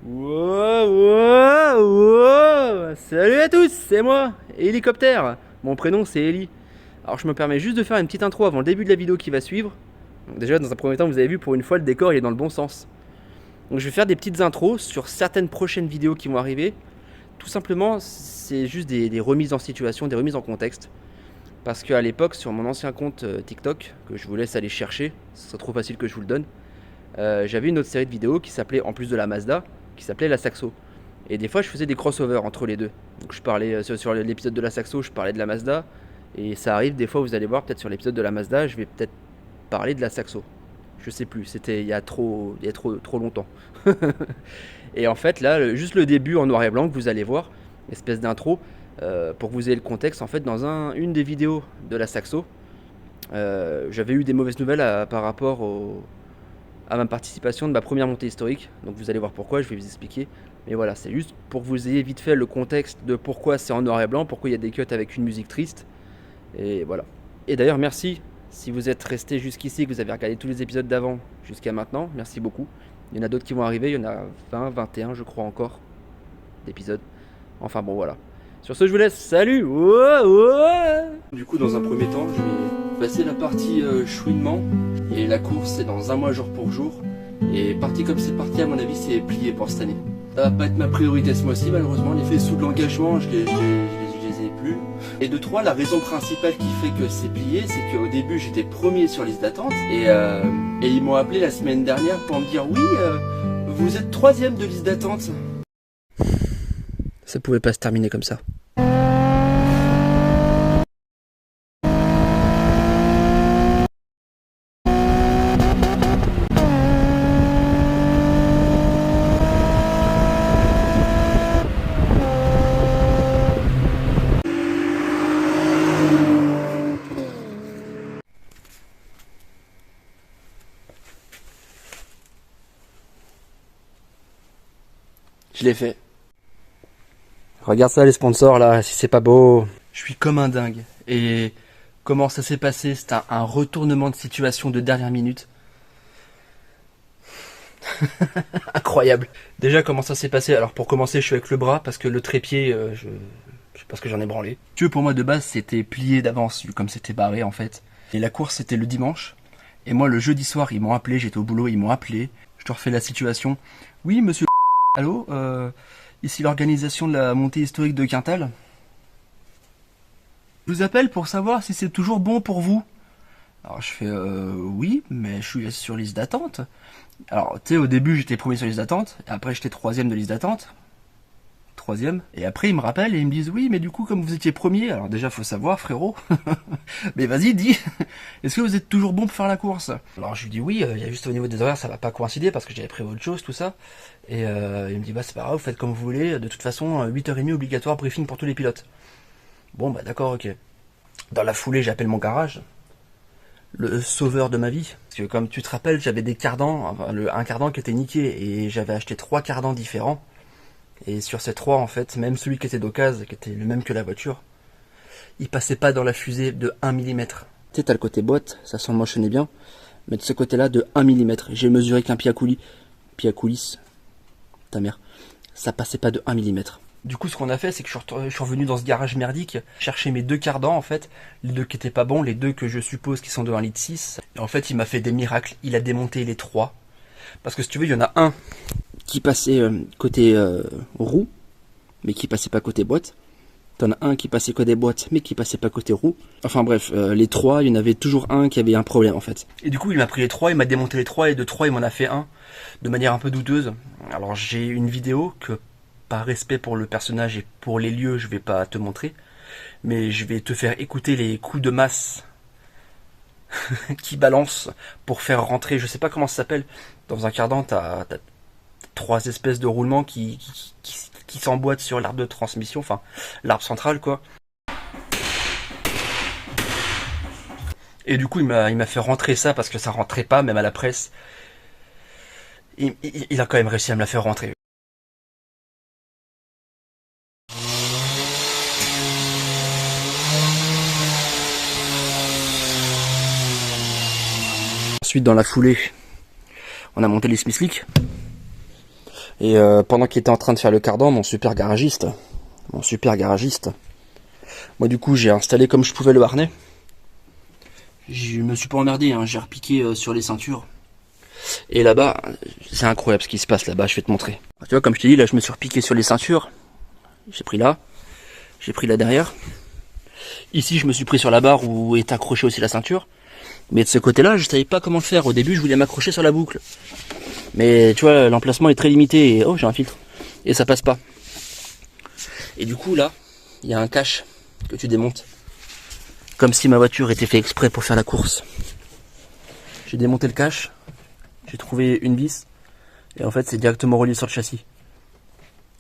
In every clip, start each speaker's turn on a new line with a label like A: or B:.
A: Wow, wow, wow. Salut à tous, c'est moi, Hélicoptère. Mon prénom c'est Eli. Alors je me permets juste de faire une petite intro avant le début de la vidéo qui va suivre. Donc déjà dans un premier temps vous avez vu, pour une fois le décor il est dans le bon sens. Donc je vais faire des petites intros sur certaines prochaines vidéos qui vont arriver. Tout simplement c'est juste des remises en situation, des remises en contexte. Parce qu'à l'époque sur mon ancien compte TikTok, que je vous laisse aller chercher, ce serait trop facile que je vous le donne. J'avais une autre série de vidéos qui s'appelait, en plus de la Mazda, qui s'appelait la Saxo. Et des fois, je faisais des crossovers entre les deux. Donc, je parlais sur l'épisode de la Saxo, je parlais de la Mazda. Et ça arrive, des fois, vous allez voir, peut-être sur l'épisode de la Mazda, je vais peut-être parler de la Saxo. Je sais plus, c'était il y a trop longtemps. Et en fait, là, juste le début en noir et blanc que vous allez voir, espèce d'intro, pour que vous ayez le contexte, en fait, dans une des vidéos de la Saxo, j'avais eu des mauvaises nouvelles par rapport à ma participation de ma première montée historique. Donc vous allez voir pourquoi, je vais vous expliquer. Mais voilà, c'est juste pour que vous ayez vite fait le contexte de pourquoi c'est en noir et blanc, pourquoi il y a des cuts avec une musique triste. Et voilà. Et d'ailleurs, merci si vous êtes resté jusqu'ici, que vous avez regardé tous les épisodes d'avant jusqu'à maintenant. Merci beaucoup. Il y en a d'autres qui vont arriver, il y en a 20, 21 je crois encore d'épisodes. Enfin bon, voilà. Sur ce, je vous laisse. Salut. Du coup, dans un premier temps, je vais passer la partie chouinement. Et la course, c'est dans un mois jour pour jour. Et parti comme c'est parti, à mon avis, c'est plié pour cette année. Ça va pas être ma priorité ce mois-ci, malheureusement. Les faits sous de l'engagement, je les ai plus. Et de trois, la raison principale qui fait que c'est plié, c'est qu'au début, j'étais premier sur liste d'attente. Et ils m'ont appelé la semaine dernière pour me dire oui, vous êtes troisième de liste d'attente. Ça pouvait pas se terminer comme ça. Je l'ai fait. Regarde ça les sponsors là, si c'est pas beau. Je suis comme un dingue. Et comment ça s'est passé? C'est un retournement de situation de dernière minute. Incroyable. Déjà comment ça s'est passé? Alors pour commencer je suis avec le bras parce que le trépied, je sais pas ce que j'en ai branlé. Tu veux, pour moi de base c'était plié d'avance vu comme c'était barré en fait. Et la course c'était le dimanche. Et moi le jeudi soir ils m'ont appelé, j'étais au boulot, ils m'ont appelé. Je te refais la situation. Oui monsieur, allô, ici l'organisation de la montée historique de Quintal. Je vous appelle pour savoir si c'est toujours bon pour vous. Alors je fais oui, mais je suis sur liste d'attente. Alors tu sais, au début j'étais premier sur liste d'attente, et après j'étais troisième de liste d'attente. Troisième. Et après ils me rappellent et ils me disent oui, mais du coup comme vous étiez premier, alors déjà faut savoir frérot. Mais vas-y dis, est-ce que vous êtes toujours bon pour faire la course? Alors je lui dis oui, il y a juste au niveau des horaires ça va pas coïncider parce que j'avais prévu autre chose, tout ça. Et il me dit bah c'est pas grave, vous faites comme vous voulez, de toute façon 8h30 obligatoire briefing pour tous les pilotes. Bon bah d'accord, ok. Dans la foulée j'appelle mon garage, le sauveur de ma vie. Parce que comme tu te rappelles, j'avais des cardans, enfin, un cardan qui était niqué et j'avais acheté 3 cardans différents. Et sur ces 3 en fait, même celui qui était d'occasion, qui était le même que la voiture, il passait pas dans la fusée de 1 mm. Tu sais, t'as le côté boîte, ça s'enchaînait bien, mais de ce côté-là de 1 mm. J'ai mesuré qu'un pied à coulis, ta mère, ça passait pas de 1 mm. Du coup, ce qu'on a fait, c'est que je suis revenu dans ce garage merdique, chercher mes 2 cardans, en fait, les 2 qui étaient pas bons, les 2 que je suppose qui sont de 1,6 litre. Et en fait, il m'a fait des miracles, il a démonté les 3. Parce que si tu veux, il y en a un qui passait côté roue, mais qui passait pas côté boîte. T'en as un qui passait côté boîte, mais qui passait pas côté roue. Enfin bref, les 3, il y en avait toujours un qui avait un problème en fait. Et du coup, il m'a pris les 3, il m'a démonté les 3, et de 3, il m'en a fait un, de manière un peu douteuse. Alors j'ai une vidéo que, par respect pour le personnage et pour les lieux, je vais pas te montrer, mais je vais te faire écouter les coups de masse qui balancent pour faire rentrer, je sais pas comment ça s'appelle, dans un cardan, t'as 3 espèces de roulements qui s'emboîtent sur l'arbre de transmission, enfin l'arbre central quoi. Et du coup il m'a fait rentrer ça parce que ça rentrait pas même à la presse. Il a quand même réussi à me la faire rentrer. Ensuite dans la foulée, on a monté les Smith League. Et pendant qu'il était en train de faire le cardan, mon super garagiste, moi du coup j'ai installé comme je pouvais le harnais. Je me suis pas emmerdé, hein, j'ai repiqué sur les ceintures. Et là-bas, c'est incroyable ce qui se passe là-bas, je vais te montrer. Tu vois, comme je t'ai dit, là je me suis repiqué sur les ceintures. J'ai pris là, j'ai pris là derrière. Ici je me suis pris sur la barre où est accrochée aussi la ceinture. Mais de ce côté-là, je savais pas comment le faire. Au début, je voulais m'accrocher sur la boucle. Mais tu vois, l'emplacement est très limité et oh, j'ai un filtre. Et ça passe pas. Et du coup, là, il y a un cache que tu démontes. Comme si ma voiture était faite exprès pour faire la course. J'ai démonté le cache. J'ai trouvé une vis. Et en fait, c'est directement relié sur le châssis.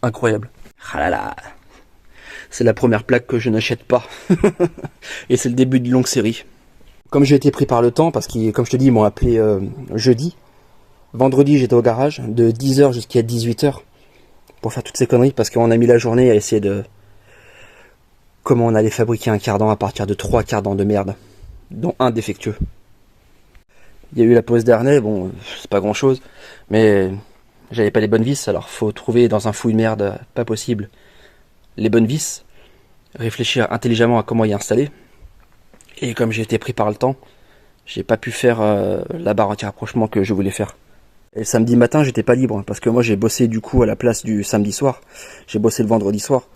A: Incroyable. Ah là là. C'est la première plaque que je n'achète pas. Et c'est le début d'une longue série. Comme j'ai été pris par le temps, parce que, comme je te dis, ils m'ont appelé jeudi. Vendredi, j'étais au garage, de 10h jusqu'à 18h, pour faire toutes ces conneries, parce qu'on a mis la journée à essayer de... comment on allait fabriquer un cardan à partir de 3 cardans de merde, dont un défectueux. Il y a eu la pose d'harnais, bon, c'est pas grand chose, mais j'avais pas les bonnes vis, alors faut trouver dans un fouillis de merde, pas possible, les bonnes vis, réfléchir intelligemment à comment y installer. Et comme j'ai été pris par le temps, j'ai pas pu faire la barre anti-rapprochement que je voulais faire. Et le samedi matin, j'étais pas libre, parce que moi j'ai bossé du coup à la place du samedi soir. J'ai bossé le vendredi soir.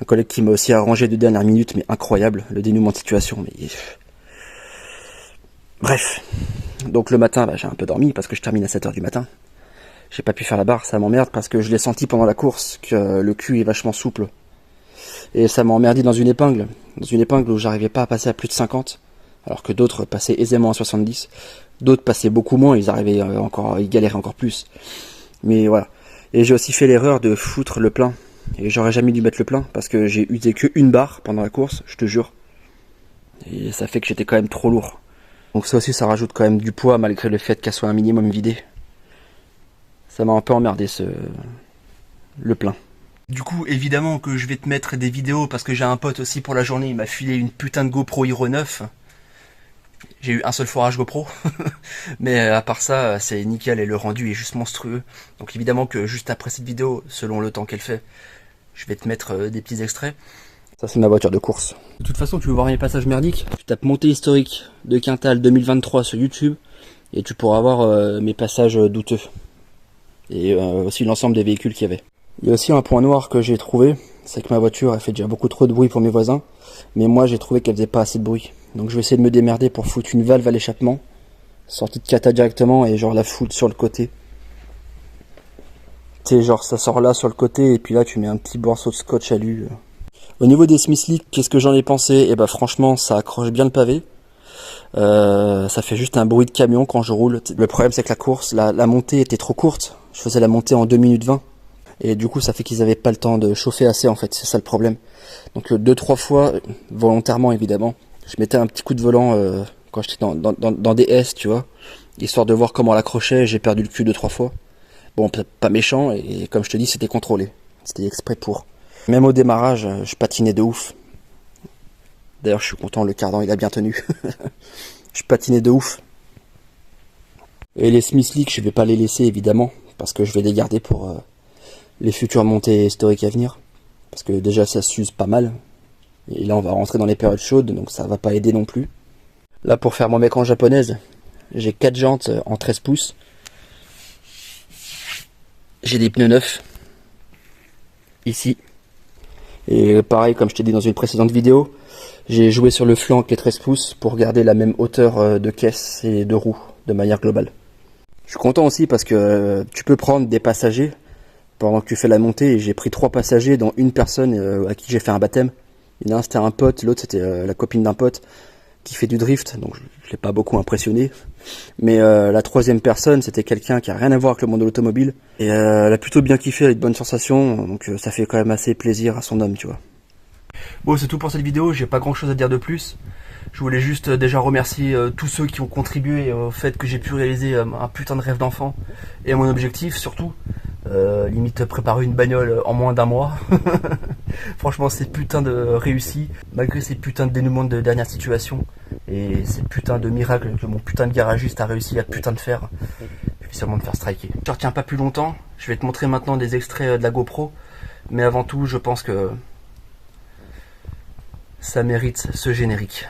A: Un collègue qui m'a aussi arrangé de dernière minute, mais incroyable, le dénouement de situation. Mais... bref. Donc le matin, j'ai un peu dormi, parce que je termine à 7h du matin. J'ai pas pu faire la barre, ça m'emmerde, parce que je l'ai senti pendant la course, que le cul est vachement souple. Et ça m'a emmerdé dans une épingle où j'arrivais pas à passer à plus de 50, alors que d'autres passaient aisément à 70, d'autres passaient beaucoup moins, ils galéraient encore plus. Mais voilà. Et j'ai aussi fait l'erreur de foutre le plein, et j'aurais jamais dû mettre le plein, parce que j'ai usé que une barre pendant la course, je te jure. Et ça fait que j'étais quand même trop lourd. Donc ça aussi, ça rajoute quand même du poids, malgré le fait qu'elle soit un minimum vidée. Ça m'a un peu emmerdé le plein. Du coup, évidemment que je vais te mettre des vidéos parce que j'ai un pote aussi pour la journée. Il m'a filé une putain de GoPro Hero 9. J'ai eu un seul forage GoPro. Mais à part ça, c'est nickel et le rendu est juste monstrueux. Donc évidemment que juste après cette vidéo, selon le temps qu'elle fait, je vais te mettre des petits extraits. Ça, c'est ma voiture de course. De toute façon, tu veux voir mes passages merdiques? Tu tapes montée historique de Quintal 2023 sur YouTube et tu pourras voir mes passages douteux. Et aussi l'ensemble des véhicules qu'il y avait. Il y a aussi un point noir que j'ai trouvé, c'est que ma voiture elle fait déjà beaucoup trop de bruit pour mes voisins, mais moi j'ai trouvé qu'elle faisait pas assez de bruit. Donc je vais essayer de me démerder pour foutre une valve à l'échappement, sortie de cata directement et genre la foutre sur le côté. Tu sais, genre ça sort là sur le côté et puis là tu mets un petit morceau de scotch alu. Au niveau des Smith Leak, qu'est-ce que j'en ai pensé? Eh ben franchement ça accroche bien le pavé. Ça fait juste un bruit de camion quand je roule. Le problème c'est que la course, la montée était trop courte. Je faisais la montée en 2 minutes 20. Et du coup ça fait qu'ils avaient pas le temps de chauffer assez en fait, c'est ça le problème. Donc 2-3 fois, volontairement évidemment, je mettais un petit coup de volant quand j'étais dans des S, tu vois, histoire de voir comment l'accrochait. J'ai perdu le cul 2-3 fois. Bon, pas méchant, et comme je te dis, c'était contrôlé. C'était exprès pour. Même au démarrage, je patinais de ouf. D'ailleurs, je suis content, le cardan il a bien tenu. Je patinais de ouf. Et les Smith Leak, je vais pas les laisser évidemment, parce que je vais les garder pour les futures montées historiques à venir. Parce que déjà ça s'use pas mal. Et là on va rentrer dans les périodes chaudes, donc ça va pas aider non plus. Là pour faire mon mec en japonaise, j'ai 4 jantes en 13 pouces. J'ai des pneus neufs. Ici. Et pareil, comme je t'ai dit dans une précédente vidéo, j'ai joué sur le flanc avec les 13 pouces pour garder la même hauteur de caisse et de roue de manière globale. Je suis content aussi parce que tu peux prendre des passagers pendant que tu fais la montée, et j'ai pris 3 passagers dont une personne à qui j'ai fait un baptême. Il y en a un c'était un pote, l'autre c'était la copine d'un pote qui fait du drift, donc je l'ai pas beaucoup impressionné. Mais la 3e personne c'était quelqu'un qui a rien à voir avec le monde de l'automobile, et elle a plutôt bien kiffé, elle a eu de bonnes sensations, donc ça fait quand même assez plaisir à son homme, tu vois. Bon, c'est tout pour cette vidéo, j'ai pas grand chose à dire de plus. Je voulais juste déjà remercier tous ceux qui ont contribué au fait que j'ai pu réaliser un putain de rêve d'enfant, et mon objectif surtout. Limite préparer une bagnole en moins d'1 mois. Franchement c'est putain de réussi, malgré ces putains de dénouements de dernière situation et ces putains de miracles que mon putain de garagiste a réussi à putain de faire. je vais sûrement me faire striker. Je ne retiens pas plus longtemps, je vais te montrer maintenant des extraits de la GoPro, mais avant tout, je pense que ça mérite ce générique.